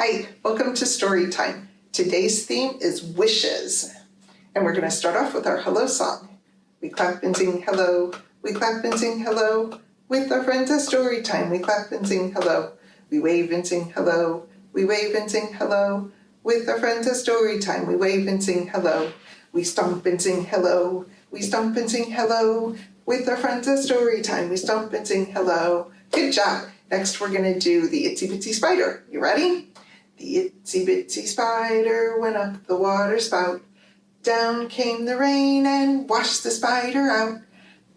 Hi, welcome to story time. Today's theme is wishes. And we're going to start off with our hello song. We clap and sing hello, we clap and sing hello. With our friends at story time, we clap and sing hello. We wave and sing hello, we wave and sing hello. With our friends at story time, we wave and sing hello. We stomp and sing hello, we stomp and sing hello. With our friends at story time, we stomp and sing hello. Good job. Next, we're going to do the Itsy Bitsy Spider. You ready? The itsy bitsy spider went up the water spout. Down came the rain and washed the spider out.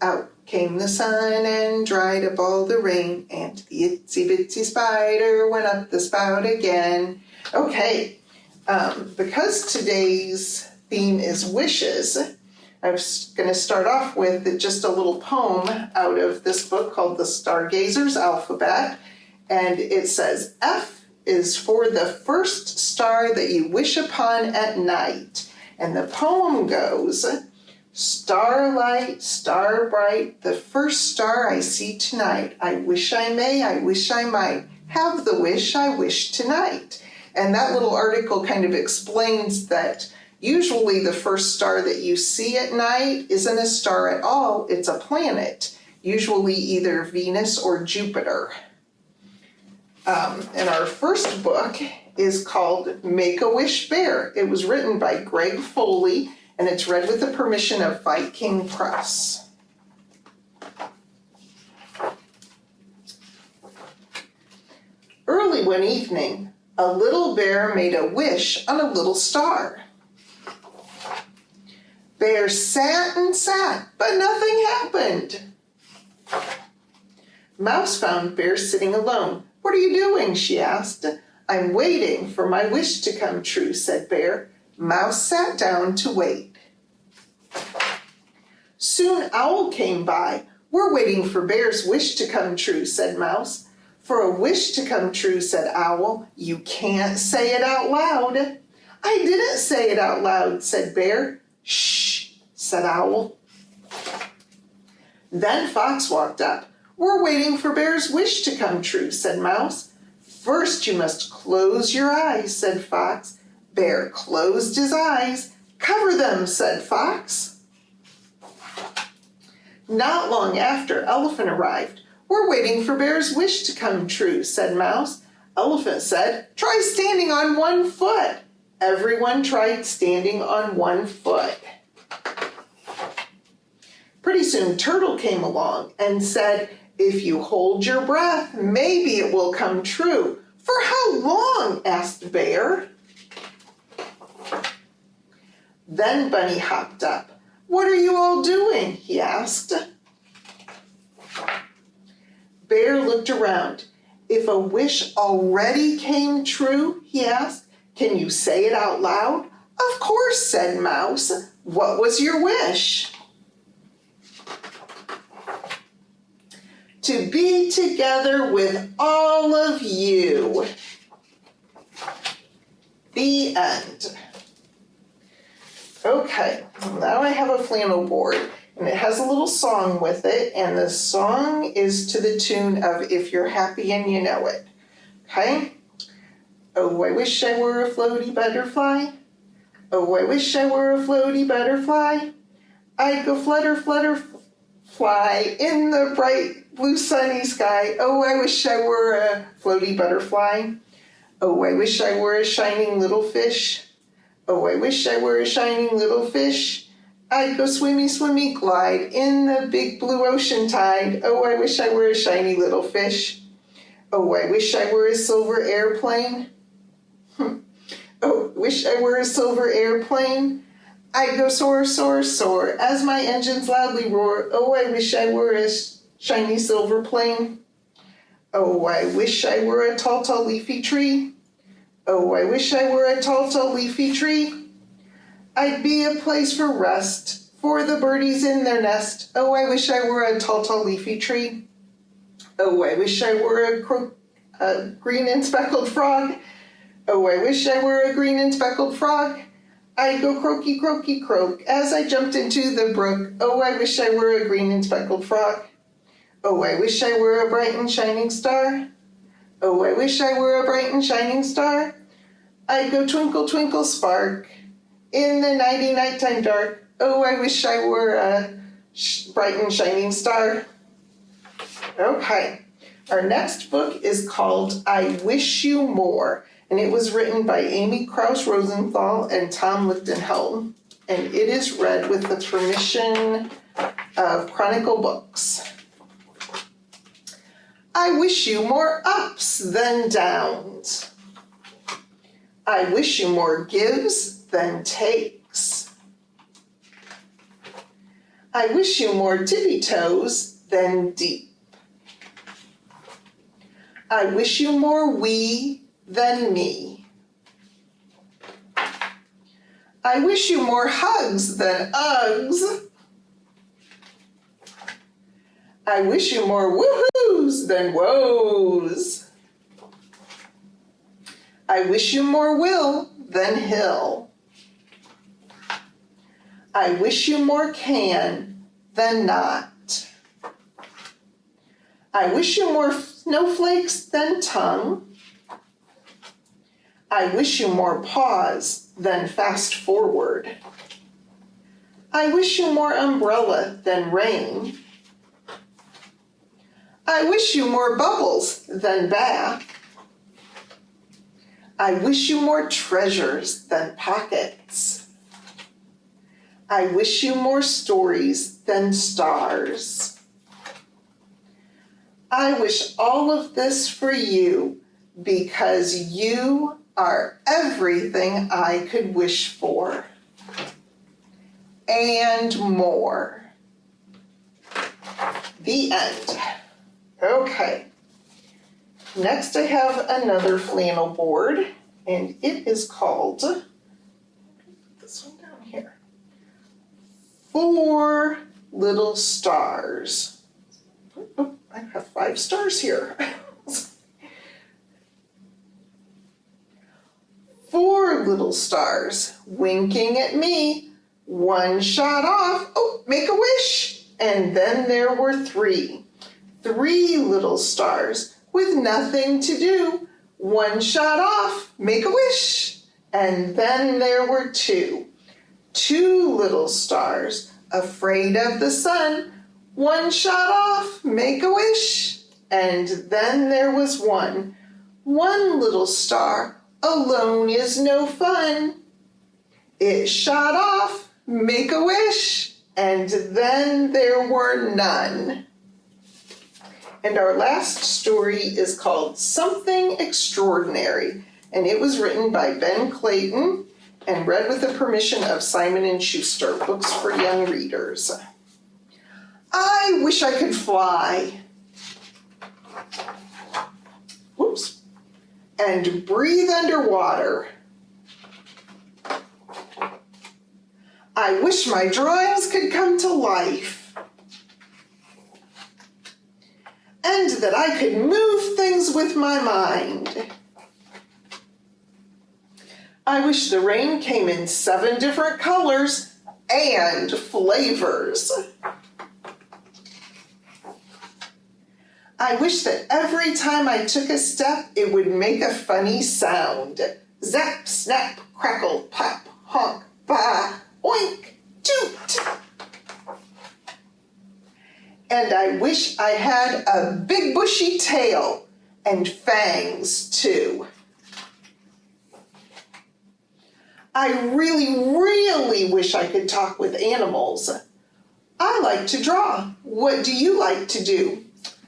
Out came the sun and dried up all the rain. And the itsy bitsy spider went up the spout again. Okay, because today's theme is wishes, I'm going to start off with just a little poem out of this book called The Stargazer's Alphabet. And it says, F is for the first star that you wish upon at night. And the poem goes, starlight, star bright, the first star I see tonight. I wish I may, I wish I might, have the wish I wish tonight. And that little article kind of explains that usually the first star that you see at night isn't a star at all, it's a planet, usually either Venus or Jupiter. And our first book is called Make-A-Wish Bear. It was written by Greg Foley, and it's read with the permission of Viking Press. Early one evening, a little bear made a wish on a little star. Bear sat and sat, but nothing happened. Mouse found Bear sitting alone. What are you doing? She asked. I'm waiting for my wish to come true, said Bear. Mouse sat down to wait. Soon Owl came by. We're waiting for Bear's wish to come true, said Mouse. For a wish to come true, said Owl, you can't say it out loud. I didn't say it out loud, said Bear. Shh, said Owl. Then Fox walked up. We're waiting for Bear's wish to come true, said Mouse. First you must close your eyes, said Fox. Bear closed his eyes. Cover them, said Fox. Not long after, Elephant arrived. We're waiting for Bear's wish to come true, said Mouse. Elephant said, try standing on one foot. Everyone tried standing on one foot. Pretty soon Turtle came along and said, if you hold your breath, maybe it will come true. For how long? Asked Bear. Then Bunny hopped up. What are you all doing? He asked. Bear looked around. If a wish already came true, he asked, can you say it out loud? Of course, said Mouse. What was your wish? To be together with all of you. The end. Okay, now I have a flannel board, and it has a little song with it, and the song is to the tune of If You're Happy and You Know It. Okay? Oh, I wish I were a floaty butterfly. Oh, I wish I were a floaty butterfly. I'd go flutter, flutter, fly in the bright blue sunny sky. Oh, I wish I were a floaty butterfly. Oh, I wish I were a shining little fish. Oh, I wish I were a shining little fish. I'd go swimmy, swimmy, glide in the big blue ocean tide. Oh, I wish I were a shiny little fish. Oh, I wish I were a silver airplane. Oh, wish I were a silver airplane. I'd go soar, soar, soar as my engines loudly roar. Oh, I wish I were a shiny silver plane. Oh, I wish I were a tall, tall leafy tree. Oh, I wish I were a tall, tall leafy tree. I'd be a place for rest for the birdies in their nest. Oh, I wish I were a tall, tall leafy tree. Oh, I wish I were a green and speckled frog. Oh, I wish I were a green and speckled frog. I'd go croaky, croaky, croak as I jumped into the brook. Oh, I wish I were a green and speckled frog. Oh, I wish I were a bright and shining star. Oh, I wish I were a bright and shining star. I'd go twinkle, twinkle, spark in the nighty nighttime dark. Oh, I wish I were a bright and shining star. Okay, our next book is called I Wish You More, and it was written by Amy Krauss Rosenthal and Tom Lichtenhelm, and it is read with the permission of Chronicle Books. I wish you more ups than downs. I wish you more gives than takes. I wish you more tippy toes than deep. I wish you more we than me. I wish you more hugs than Uggs. I wish you more woohoos than woes. I wish you more will than hill. I wish you more can than not. I wish you more snowflakes than tongue. I wish you more pause than fast forward. I wish you more umbrella than rain. I wish you more bubbles than bath. I wish you more treasures than pockets. I wish you more stories than stars. I wish all of this for you because you are everything I could wish for and more. The end. Okay. Next I have another flannel board, and it is called, put this one down here, 4 Little Stars. Oh, I have 5 stars here. 4 little stars winking at me, 1 shot off, oh, make a wish, and then there were 3. 3 little stars with nothing to do, 1 shot off, make a wish, and then there were 2. 2 little stars afraid of the sun, 1 shot off, make a wish, and then there was 1. 1 little star alone is no fun. It shot off, make a wish, and then there were none. And our last story is called Something Extraordinary, and it was written by Ben Clayton and read with the permission of Simon & Schuster, Books for Young Readers. I wish I could fly. Whoops. And breathe underwater. I wish my drawings could come to life. And that I could move things with my mind. I wish the rain came in 7 different colors and flavors. I wish that every time I took a step, it would make a funny sound. Zap, snap, crackle, pop, honk, bah, oink, toot. And I wish I had a big bushy tail and fangs too. I really wish I could talk with animals. I like to draw. What do you like to do?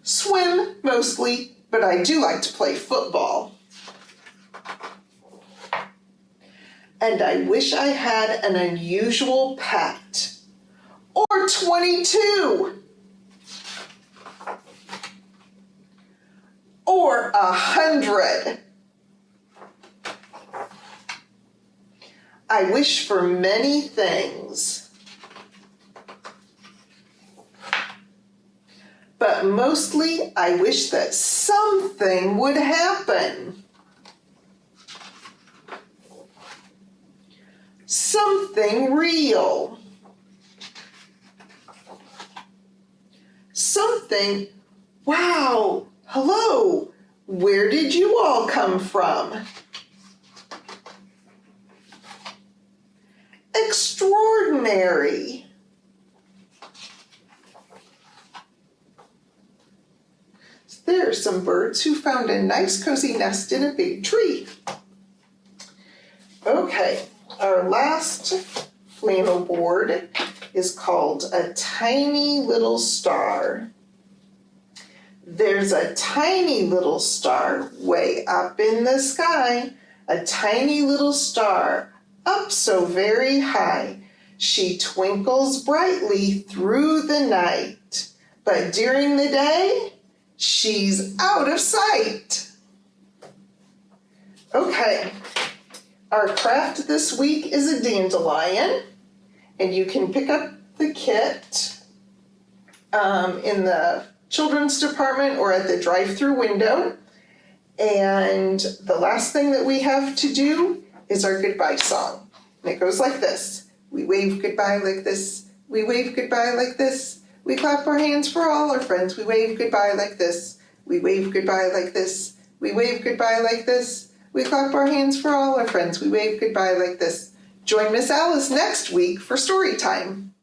Swim mostly, but I do like to play football. And I wish I had an unusual pet. Or 22. Or 100. I wish for many things. But mostly, I wish that something would happen. Something real. Something, wow, hello, where did you all come from? canary. There are some birds who found a nice cozy nest in a big tree. Okay, our last flannel board is called A Tiny Little Star. There's a tiny little star way up in the sky, a tiny little star up so very high. She twinkles brightly through the night, but during the day, she's out of sight. Okay, our craft this week is a dandelion, and you can pick up the kit in the children's department or at the drive-through window. And the last thing that we have to do is our goodbye song. And it goes like this. We wave goodbye like this. We wave goodbye like this. We clap our hands for all our friends. We wave goodbye like this. We wave goodbye like this. We wave goodbye like this. We clap our hands for all our friends. We wave goodbye like this. Join Miss Alice next week for story time.